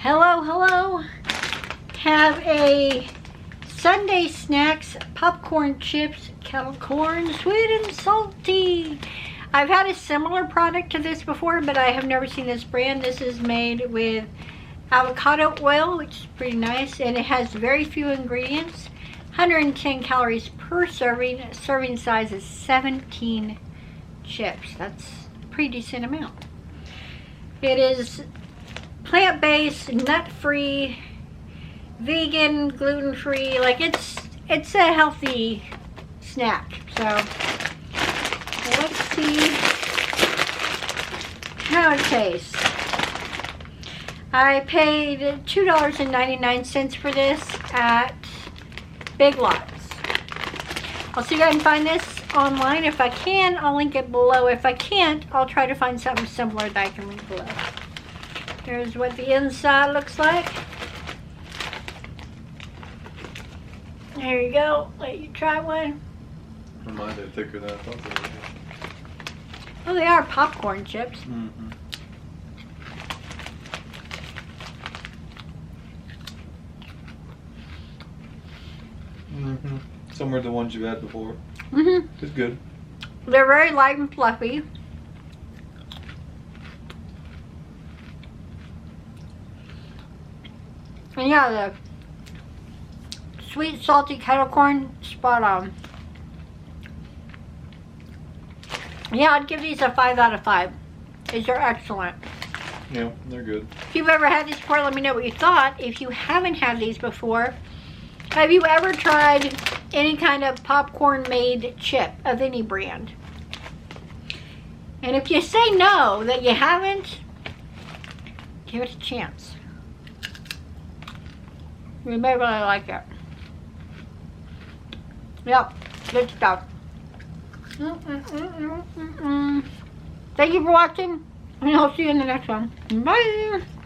Hello, hello. Have a Sunday snacks, popcorn chips, kettle corn, sweet and salty. I've had a similar product to this before, but I have never seen this brand. This is made with avocado oil, which is pretty nice, and it has very few ingredients. 110 calories per serving. Serving size is 17 chips. That's a pretty decent amount. It is plant-based, nut-free, vegan, gluten-free. Like it's a healthy snack. So let's see how it tastes. I paid $2.99 for this at Big Lots. I'll see if I can find this online. If I can, I'll link it below. If I can't, I'll try to find something similar that I can link below. Here's what the inside looks like. There you go. Let you try one. Mine are thicker than I thought they were. Oh, they are popcorn chips. Mm-hmm. Mm-hmm. Similar to the ones you've had before. Mm-hmm. It's good. They're very light and fluffy. And yeah, the sweet, salty kettle corn, spot on. Yeah, I'd give these a 5 out of 5. These are excellent. Yeah, they're good. If you've ever had these before, let me know what you thought. If you haven't had these before, have you ever tried any kind of popcorn made chip of any brand? And if you say no, that you haven't, give it a chance. You may really like it. Yep, good stuff. Thank you for watching, and I'll see you in the next one. Bye!